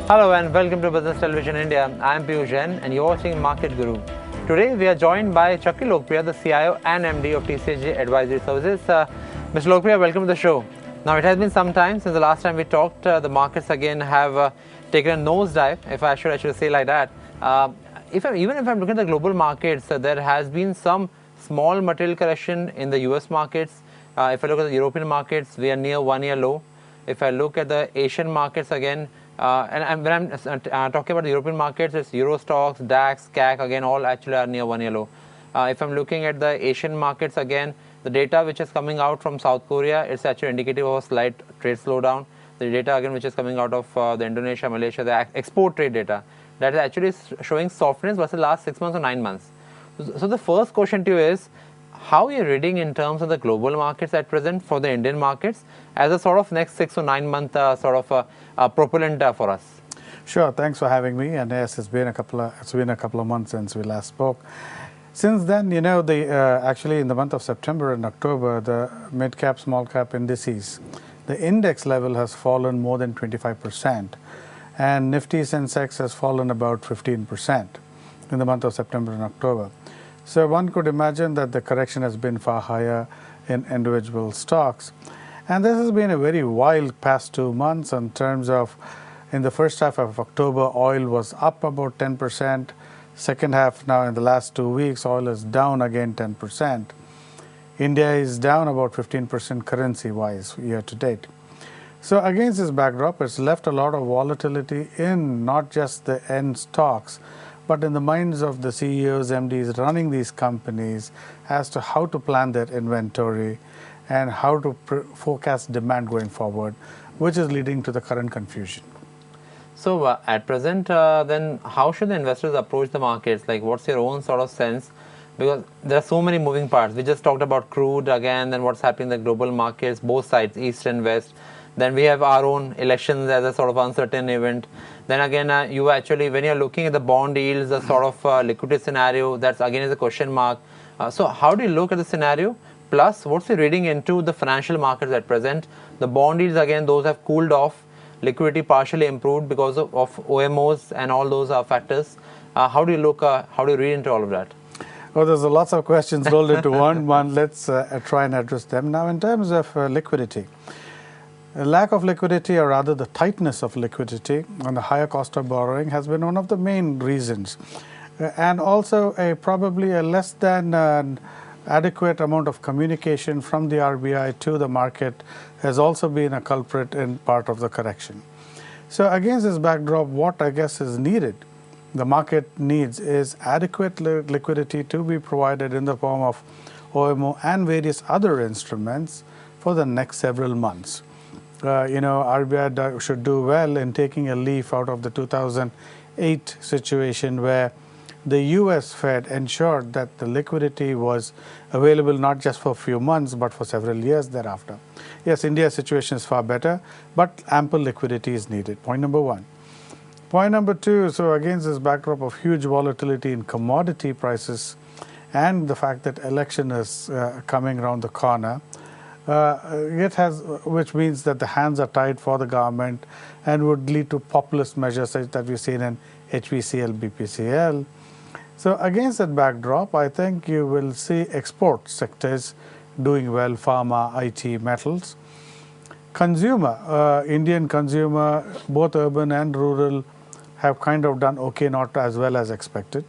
Hello and welcome to Business Television India. I am Piyush Jain and you're watching Market Guru. Today we are joined by Chakri Lokapriya, the CIO and MD of TCG Advisory Services. Mr. Lokapriya, welcome to the show. Now it has been some time since the last time we talked. The markets again have taken a nosedive, if I should say like that. Even if I'm looking at the global markets, there has been some small material correction in the US markets. If I look at the European markets, we are near one-year low. If I look at the Asian markets again, when I'm talking about the European markets, it's Euro stocks, DAX, CAC, again, all actually are near one-year low. If I'm looking at the Asian markets again, the data which is coming out from South Korea, it's actually indicative of a slight trade slowdown. The data again which is coming out of the Indonesia, Malaysia, the export trade data, that is actually showing softness versus the last 6 months or 9 months. So the first question to you is, how are you reading in terms of the global markets at present for the Indian markets as a sort of next 6 to 9 month sort of propellant for us? Sure, thanks for having me. And yes, it's been a couple of months since we last spoke. Since then, you know, actually in the month of September and October, the mid cap, small cap indices, the index level has fallen more than 25%, and Nifty Sensex has fallen about 15% in the month of September and October. So one could imagine that the correction has been far higher in individual stocks. And this has been a very wild past 2 months in terms of, in the first half of October, oil was up about 10%. Second half, now in the last 2 weeks, oil is down again 10%. India is down about 15% currency-wise year to date. So against this backdrop, it's left a lot of volatility in not just the end stocks, but in the minds of the CEOs, MDs running these companies as to how to plan their inventory and how to forecast demand going forward, which is leading to the current confusion. So at present, then how should the investors approach the markets? Like, what's your own sort of sense? Because there are so many moving parts. We just talked about crude again, then what's happening in the global markets, both sides, East and West. Then we have our own elections as a sort of uncertain event. Then again, you actually, when you're looking at the bond yields, the sort of liquidity scenario, that's again is a question mark. So how do you look at the scenario? Plus, what's the reading into the financial markets at present? The bond yields, again, those have cooled off. Liquidity partially improved because of OMOs and all those factors. How do you look, how do you read into all of that? Well, there's lots of questions rolled into one. Let's try and address them. Now, in terms of liquidity, a lack of liquidity, or rather the tightness of liquidity and the higher cost of borrowing, has been one of the main reasons. And also probably a less than adequate amount of communication from the RBI to the market has also been a culprit in part of the correction. So against this backdrop, what I guess is needed, the market needs, is adequate liquidity to be provided in the form of OMO and various other instruments for the next several months. You know, RBI should do well in taking a leaf out of the 2008 situation where the US Fed ensured that the liquidity was available not just for a few months but for several years thereafter. Yes, India's situation is far better, but ample liquidity is needed. Point number one. Point number two, so against this backdrop of huge volatility in commodity prices and the fact that election is coming around the corner, which means that the hands are tied for the government and would lead to populist measures such that we've seen in HPCL, BPCL. So against that backdrop, I think you will see export sectors doing well, pharma, IT, metals. Consumer, Indian consumer, both urban and rural, have kind of done okay, not as well as expected.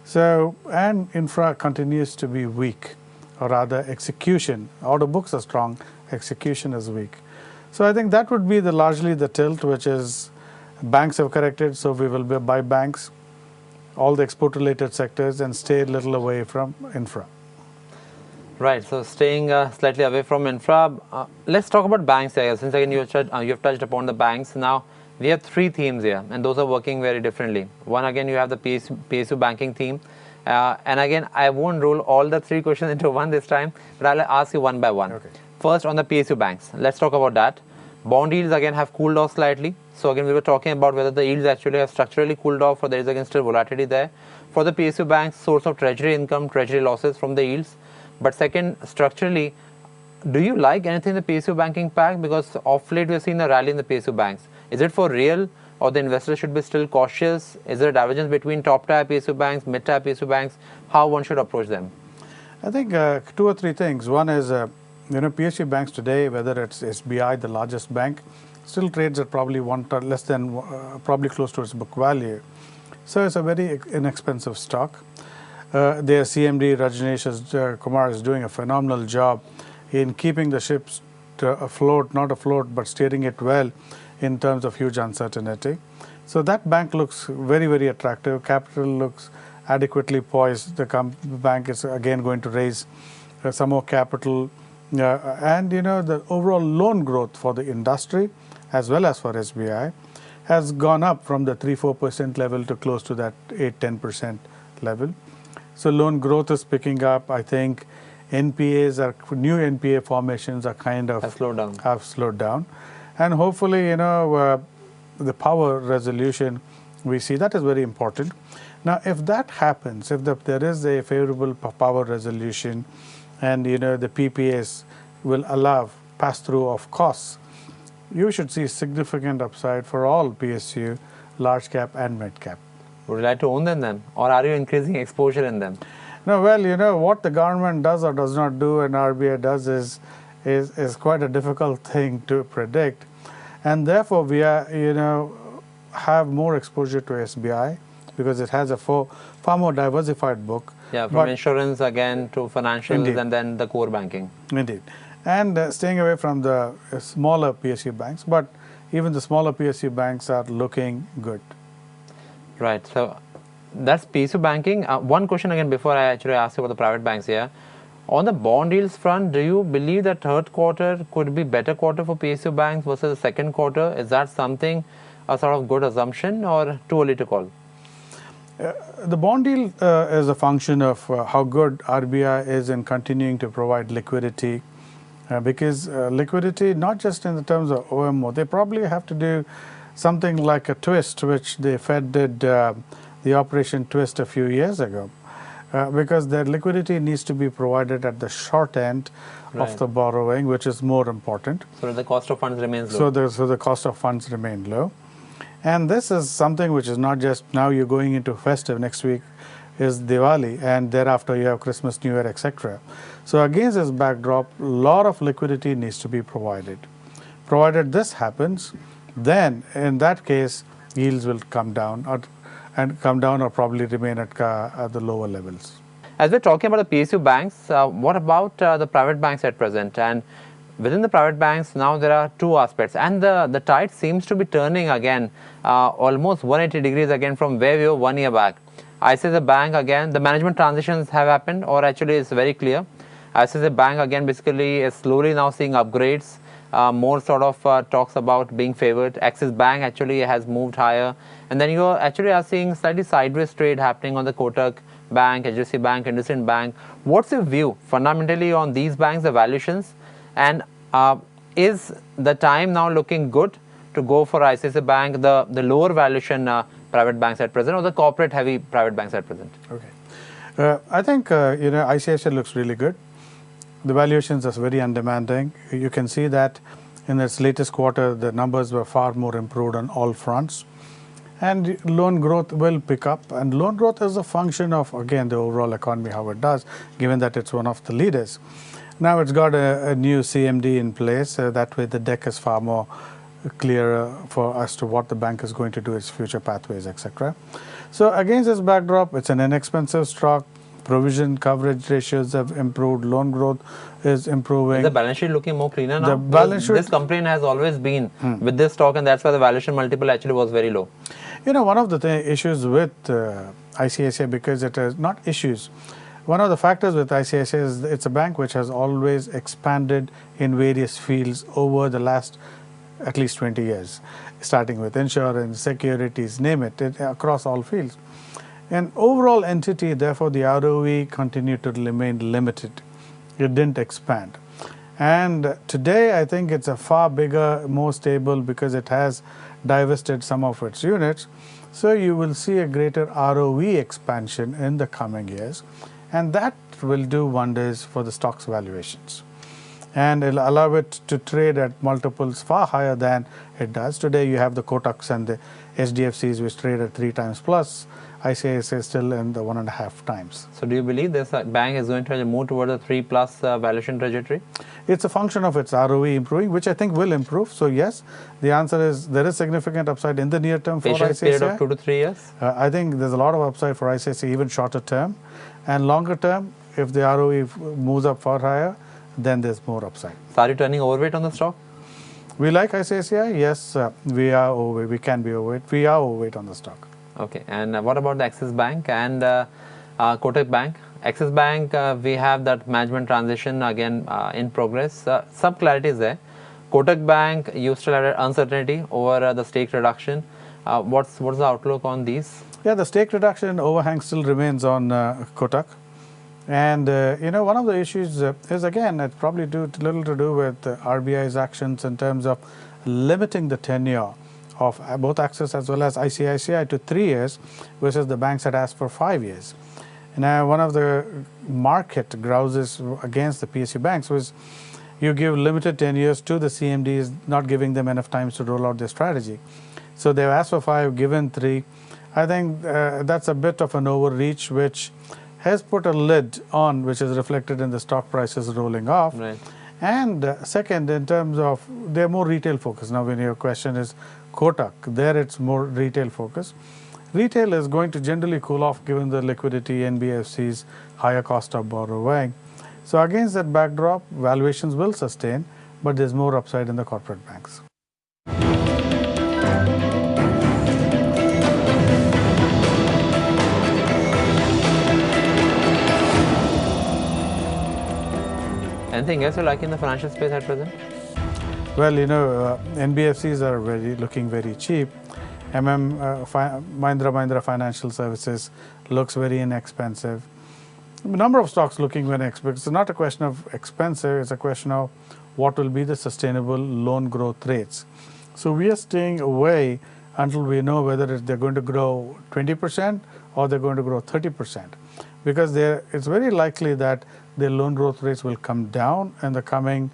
So, and infra continues to be weak, or rather execution. Order books are strong, execution is weak. So I think that would be largely the tilt, which is banks have corrected, so we will buy banks, all the export-related sectors, and stay a little away from infra. Right, so staying slightly away from infra. Let's talk about banks here. Since again you have touched upon the banks. Now, we have three themes here, and those are working very differently. One, again, you have the PSU banking theme. And again, I won't roll all the three questions into one this time, but I'll ask you one by one. Okay. First, on the PSU banks, let's talk about that. Bond yields again have cooled off slightly. So again, we were talking about whether the yields actually have structurally cooled off or there is again still volatility there. For the PSU banks, source of treasury income, treasury losses from the yields. But second, structurally, do you like anything in the PSU banking pack? Because of late we've seen a rally in the PSU banks. Is it for real or the investors should be still cautious? Is there a divergence between top-tier PSU banks, mid-tier PSU banks? How one should approach them? I think two or three things. One is, PSU banks today, whether it's SBI, the largest bank, still trades at probably less than, probably close to its book value. So it's a very inexpensive stock. Their CMD, Rajneesh Kumar, is doing a phenomenal job in keeping the ships afloat, not afloat, but steering it well in terms of huge uncertainty. So that bank looks very, very attractive. Capital looks adequately poised. The bank is again going to raise some more capital. And the overall loan growth for the industry as well as for SBI has gone up from the 3-4% level to close to that 8-10% level. So loan growth is picking up. I think new NPA formations are kind of have slowed down, and hopefully the power resolution we see, that is very important. Now, if that happens, if there is a favorable power resolution, and the PPAs will allow pass-through of costs, you should see significant upside for all PSU, large cap and mid cap. Would you like to own them then, or are you increasing exposure in them? No, well, what the government does or does not do and RBI does is quite a difficult thing to predict, and therefore we are have more exposure to SBI because it has a far more diversified book. Yeah, from insurance again to financials. Indeed. And then the core banking. Indeed. And staying away from the smaller PSU banks, but even the smaller PSU banks are looking good. Right. So that's PSU banking. One question again before I actually ask you about the private banks here. On the bond yields front, do you believe that third quarter could be better quarter for PSU banks versus the second quarter? Is that something, a sort of good assumption, or too early to call? The bond yield is a function of how good RBI is in continuing to provide liquidity. Because liquidity, not just in the terms of OMO, they probably have to do something like a twist, which the Fed did the Operation Twist a few years ago, because their liquidity needs to be provided at the short end of the borrowing, which is more important. So the cost of funds remains low. So the cost of funds remain low. And this is something which is not just now you're going into festive, next week is Diwali, and thereafter you have Christmas, New Year, etc. So against this backdrop, a lot of liquidity needs to be provided. Provided this happens, then in that case, yields will come down or probably remain at the lower levels. As we're talking about the PSU banks, what about the private banks at present? And within the private banks, now there are two aspects, and the tide seems to be turning again, almost 180 degrees again from where we were 1 year back. ICICI Bank again, the management transitions have happened, or actually it's very clear. ICICI Bank again basically is slowly now seeing upgrades, more sort of talks about being favored. Axis Bank actually has moved higher, and then you are seeing slightly sideways trade happening on the Kotak Bank, HDFC Bank, IndusInd Bank. What's your view fundamentally on these banks, the valuations, and is the time now looking good to go for ICICI Bank, the lower valuation private banks at present, or the corporate heavy private banks at present? Okay, I think ICICI looks really good. The valuations are very undemanding. You can see that in its latest quarter, the numbers were far more improved on all fronts. And loan growth will pick up. And loan growth is a function of, again, the overall economy, how it does, given that it's one of the leaders. Now it's got a new CMD in place. That way the deck is far more clearer for as to what the bank is going to do, its future pathways, etc. So against this backdrop, it's an inexpensive stock. Provision coverage ratios have improved. Loan growth is improving. Is the balance sheet looking more cleaner now? The balance sheet, this complaint has always been with this stock, and that's why the valuation multiple actually was very low. One of the issues with ICICI, because it is not issues. One of the factors with ICICI is it's a bank which has always expanded in various fields over the last at least 20 years, starting with insurance, securities, name it across all fields. An overall entity, therefore, the ROE continued to remain limited. It didn't expand. And today, I think it's a far bigger, more stable because it has divested some of its units. So you will see a greater ROE expansion in the coming years. And that will do wonders for the stock's valuations. and it'll allow it to trade at multiples far higher than it does. Today you have the Kotaks and the SDFCs which trade at 3 times plus. ICICI is still in the 1.5 times. So do you believe this bank is going to move towards a 3 plus valuation trajectory? It's a function of its ROE improving, which I think will improve. So yes, the answer is there is significant upside in the near term for Patience ICICI. period of 2 to 3 years? I think there's a lot of upside for ICICI, even shorter term. And longer term, if the ROE moves up far higher, then there's more upside. So are you turning overweight on the stock? We like ICICI. Yes, we are overweight. We can be overweight. We are overweight on the stock. Okay, and what about the Axis Bank and Kotak Bank? Axis Bank, we have that management transition again in progress. Some clarity is there. Kotak Bank, you still have uncertainty over the stake reduction. What's the outlook on these? Yeah, the stake reduction overhang still remains on Kotak. And one of the issues is, again, it's probably little to do with RBI's actions in terms of limiting the tenure of both Axis as well as ICICI to 3 years, versus the banks had asked for 5 years. Now, one of the market grouses against the PSU banks was you give limited tenures to the CMDs, not giving them enough time to roll out their strategy. So they've asked for 5, given 3. I think that's a bit of an overreach, which has put a lid on, which is reflected in the stock prices rolling off. Right. And second, in terms of they're more retail focused. Now, when your question is Kotak, there it's more retail focused. Retail is going to generally cool off given the liquidity, NBFCs, higher cost of borrowing. So against that backdrop, valuations will sustain, but there's more upside in the corporate banks. Anything else you like in the financial space at present? Well, NBFCs are looking very cheap. Mahindra Financial Services looks very inexpensive. A number of stocks looking very expensive. It's not a question of expensive, it's a question of what will be the sustainable loan growth rates. So we are staying away until we know whether they're going to grow 20% or they're going to grow 30%. Because it's very likely that their loan growth rates will come down in the coming,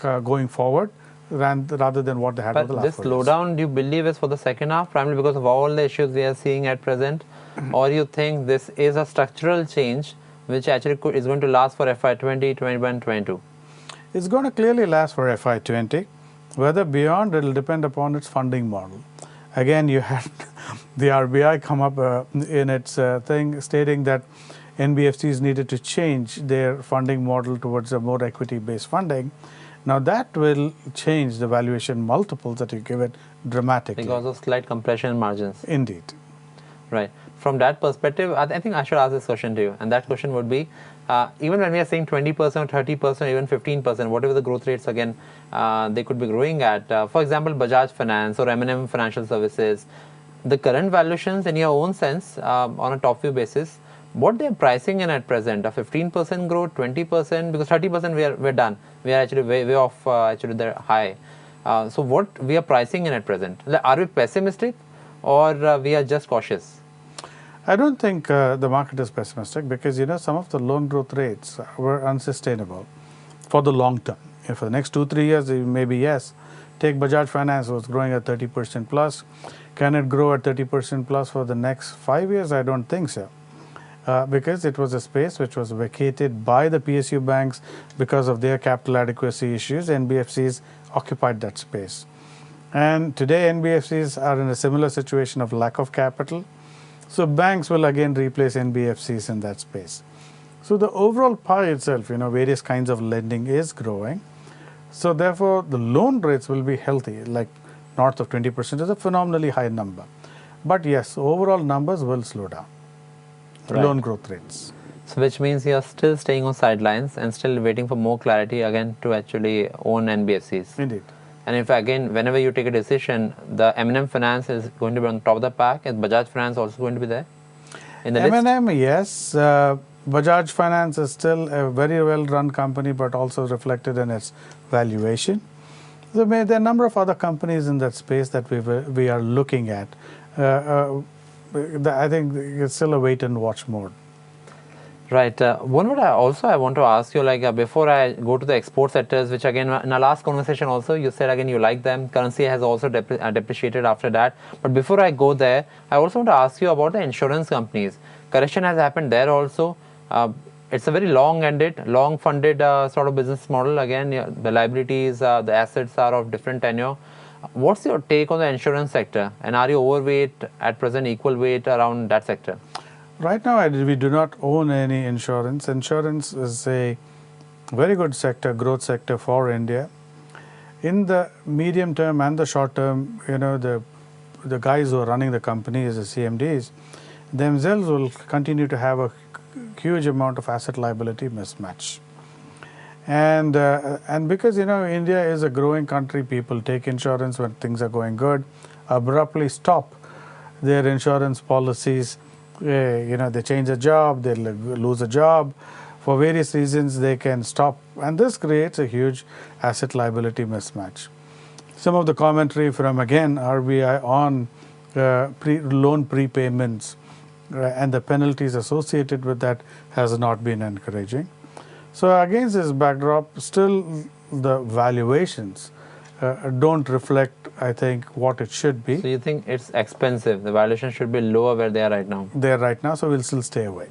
going forward, rather than what they had over the last 4 years. But this slowdown, do you believe is for the second half, primarily because of all the issues we are seeing at present? Or you think this is a structural change which actually is going to last for FY20, 21, 22? It's going to clearly last for FY20. Whether beyond, it will depend upon its funding model. Again, you had the RBI come up in its thing stating that NBFCs needed to change their funding model towards a more equity-based funding. Now that will change the valuation multiples that you give it dramatically. Because of slight compression in margins. Indeed. Right. From that perspective, I think I should ask this question to you. And that question would be, even when we are saying 20%, 30%, even 15%, whatever the growth rates again they could be growing at, for example, Bajaj Finance or M&M Financial Services, the current valuations in your own sense, on a top view basis, what they are pricing in at present, a 15% growth, 20%, because 30% we're done. We are actually way off actually the high. So what we are pricing in at present? Are we pessimistic or we are just cautious? I don't think the market is pessimistic because some of the loan growth rates were unsustainable for the long term. For the next 2-3 years, maybe yes. Take Bajaj Finance, was growing at 30% plus. Can it grow at 30% plus for the next 5 years? I don't think so. Because it was a space which was vacated by the PSU banks because of their capital adequacy issues. NBFCs occupied that space. And today NBFCs are in a similar situation of lack of capital. So banks will again replace NBFCs in that space. So the overall pie itself, various kinds of lending is growing. So therefore the loan rates will be healthy, like north of 20% is a phenomenally high number. But yes, overall numbers will slow down. Right. Loan growth rates. So which means you are still staying on sidelines and still waiting for more clarity again to actually own NBFCs. Indeed. And if again, whenever you take a decision, the M&M Finance is going to be on top of the pack. Is Bajaj Finance also going to be there in the M&M, yes. Bajaj Finance is still a very well-run company, but also reflected in its valuation. So there are a number of other companies in that space that we are looking at. I think it's still a wait and watch mode. Right. One what I want to ask you, like before I go to the export sectors, which again in our last conversation also you said again you like them. Currency has also depreciated after that. But before I go there, I also want to ask you about the insurance companies. Correction has happened there also. It's a very long-ended, long-funded sort of business model. Again, the liabilities, the assets are of different tenure. What's your take on the insurance sector? And are you overweight at present, equal weight around that sector? Right now, we do not own any insurance. Insurance is a very good sector, growth sector for India. In the medium term and the short term, the guys who are running the companies, the CMDs, themselves will continue to have a huge amount of asset liability mismatch. And because India is a growing country, people take insurance when things are going good, abruptly stop their insurance policies. They change a job, they lose a job. For various reasons, they can stop. And this creates a huge asset liability mismatch. Some of the commentary from, again, RBI on loan prepayments and the penalties associated with that has not been encouraging. So against this backdrop, still the valuations don't reflect, I think, what it should be. So you think it's expensive? The valuation should be lower where they are right now? They are right now, so we'll still stay away.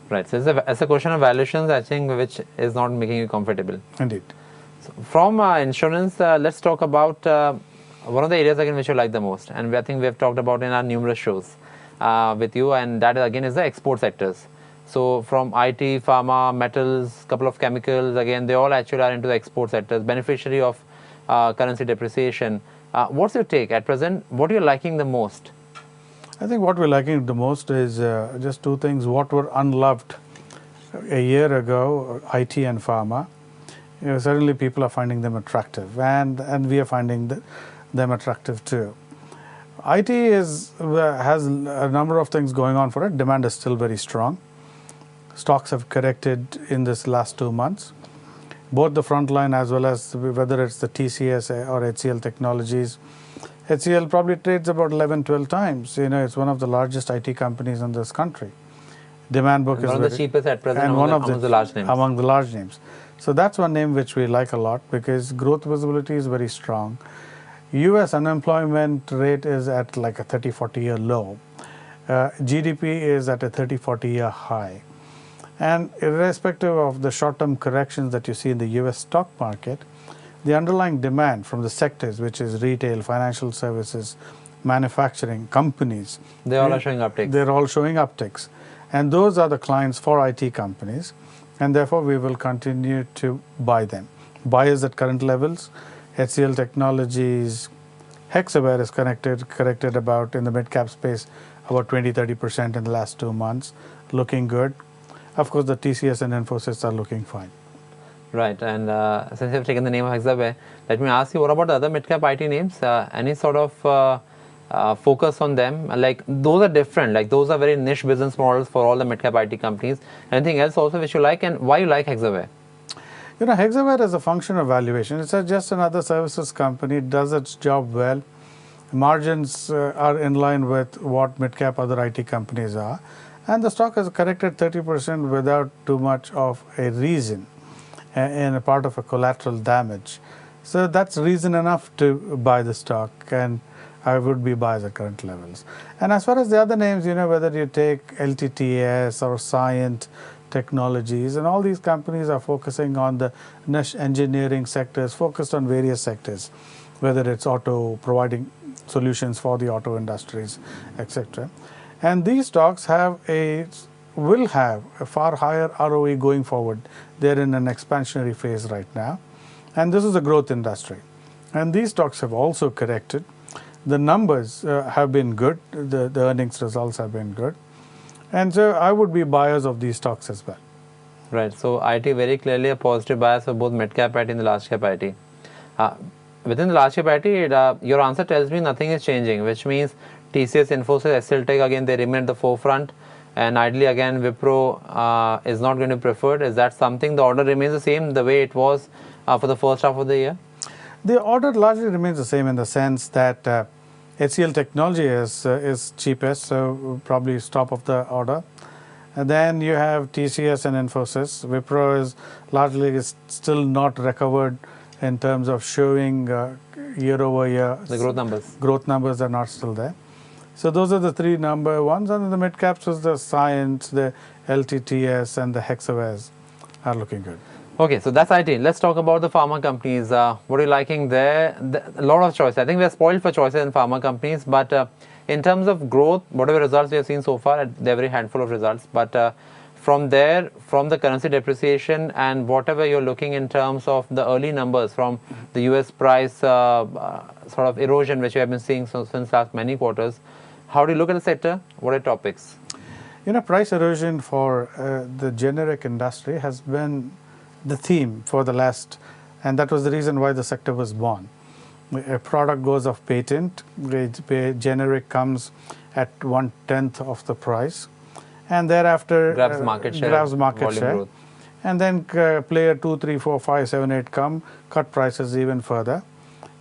Right. So it's a question of valuations, I think, which is not making you comfortable. Indeed. So from insurance, let's talk about one of the areas again which you like the most, and I think we have talked about in our numerous shows with you, and that again is the export sectors. So from IT, pharma, metals, couple of chemicals, again, they all actually are into the export sectors, beneficiary of currency depreciation. What's your take at present? What are you liking the most? I think what we're liking the most is just two things. What were unloved a year ago, IT and pharma. Certainly people are finding them attractive, and we are finding them attractive too. IT has a number of things going on for it. Demand is still very strong. Stocks have corrected in this last 2 months. Both the front line as well as whether it's the TCS or HCL Technologies. HCL probably trades about 11, 12 times. It's one of the largest IT companies in this country. Demand book is one of the cheapest at present and among the large names. Among the large names. So that's one name which we like a lot because growth visibility is very strong. US unemployment rate is at like a 30-40 year low. GDP is at a 30-40 year high. And irrespective of the short-term corrections that you see in the US stock market, the underlying demand from the sectors, which is retail, financial services, manufacturing, companies, they all are showing upticks. They're all showing upticks. And those are the clients for IT companies. And therefore, we will continue to buy them. Buyers at current levels, HCL Technologies, Hexaware is corrected about in the mid-cap space about 20-30% in the last 2 months, looking good. Of course, the TCS and Infosys are looking fine. Right, and since you've taken the name of Hexaware, let me ask you, what about the other mid-cap IT names? Any sort of focus on them? Like, those are different, like those are very niche business models for all the mid-cap IT companies. Anything else also which you like, and why you like Hexaware? Hexaware is a function of valuation. It's just another services company. It does its job well. Margins are in line with what mid-cap other IT companies are. And the stock has corrected 30% without too much of a reason in a part of a collateral damage. So that's reason enough to buy the stock, and I would be buyers at current levels. And as far as the other names, whether you take LTTS or Scient Technologies, and all these companies are focusing on the niche engineering sectors, focused on various sectors, whether it's auto, providing solutions for the auto industries, etc. And these stocks will have a far higher ROE going forward. They're in an expansionary phase right now. And this is a growth industry. And these stocks have also corrected. The numbers have been good. The earnings results have been good. And so I would be buyers of these stocks as well. Right. So IT very clearly a positive bias for both mid-cap IT and the large-cap IT. Within the large-cap IT, your answer tells me nothing is changing, which means TCS, Infosys, HCL Tech, again, they remain at the forefront. And ideally, again, Wipro is not going to be preferred. Is that something, the order remains the same, the way it was for the first half of the year? The order largely remains the same in the sense that HCL Technology is cheapest, so probably top of the order. And then you have TCS and Infosys. Wipro is still not recovered in terms of showing year over year. The growth numbers. Growth numbers are not still there. So those are the three number ones. And in the mid caps was the Science, the LTTS, and the Hexawares are looking good. Okay, so that's IT. Let's talk about the pharma companies. What are you liking there? A lot of choice. I think we are spoiled for choices in pharma companies, but in terms of growth, whatever results we have seen so far, they're very handful of results. But from there, from the currency depreciation and whatever you're looking in terms of the early numbers from the US price sort of erosion, which we have been seeing since last many quarters, how do you look at the sector? What are topics? Price erosion for the generic industry has been the theme for the last, and that was the reason why the sector was born. A product goes off patent, generic comes at 1/10 of the price, and thereafter grabs market share, growth. And then player 2, 3, 4, 5, 7, 8 come, cut prices even further,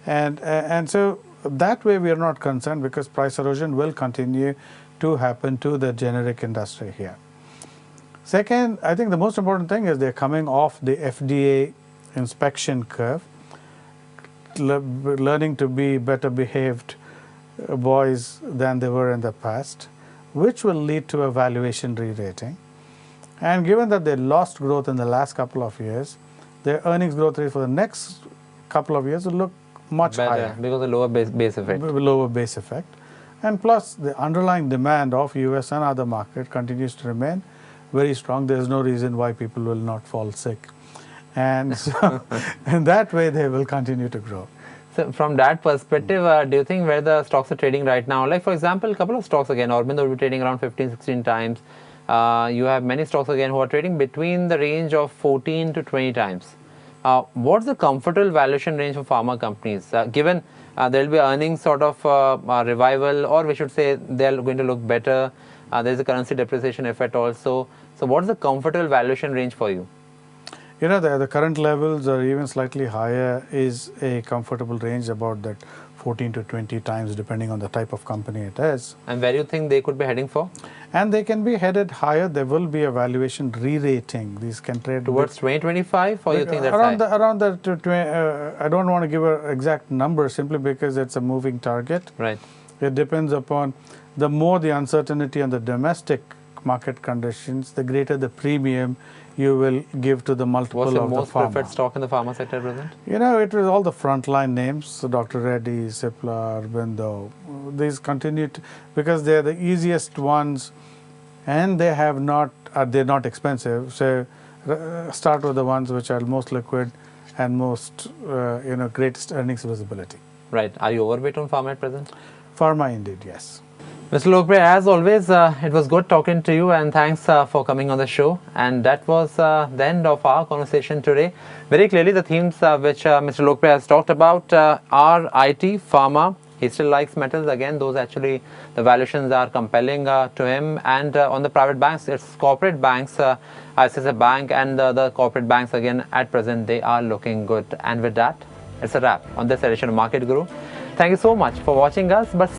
and so that way we are not concerned because price erosion will continue to happen to the generic industry here. Second, I think the most important thing is they're coming off the FDA inspection curve, learning to be better behaved boys than they were in the past, which will lead to a valuation re-rating. And given that they lost growth in the last couple of years, their earnings growth rate for the next couple of years will look much better higher. because of the lower base effect. Lower base effect. And plus, the underlying demand of US and other market continues to remain very strong. There is no reason why people will not fall sick. And so, in that way, they will continue to grow. So, from that perspective, do you think where the stocks are trading right now? Like, for example, a couple of stocks again, Aurobindo will be trading around 15, 16 times. You have many stocks again who are trading between the range of 14 to 20 times. What's the comfortable valuation range for pharma companies? Given there will be earnings sort of revival, or we should say they are going to look better. There's a currency depreciation effect also. So what's the comfortable valuation range for you? The current levels or even slightly higher is a comfortable range, about that 14 to 20 times depending on the type of company it is. And where do you think they could be heading for? And they can be headed higher. There will be a valuation re-rating. These can trade towards 2025, or you think that's around high? Around that. I don't want to give an exact number simply because it's a moving target. Right. It depends upon the more the uncertainty on the domestic market conditions, the greater the premium you will give to the multiple of the pharma. What's your most preferred stock in the pharma sector at present? It was all the frontline names, so Dr. Reddy, Cipla, Aurobindo. These continue to, because they're the easiest ones, and they have not, they're not expensive. So start with the ones which are most liquid and most, greatest earnings visibility. Right. Are you overweight on pharma at present? Pharma indeed, yes. Mr. Lokapriya, as always, it was good talking to you, and thanks for coming on the show. And that was the end of our conversation today. Very clearly, the themes which Mr. Lokapriya has talked about are IT, pharma. He still likes metals. Again, those actually, the valuations are compelling to him. And on the private banks, it's corporate banks, ICICI Bank and the corporate banks, again, at present, they are looking good. And with that, it's a wrap on this edition of Market Guru. Thank you so much for watching us. But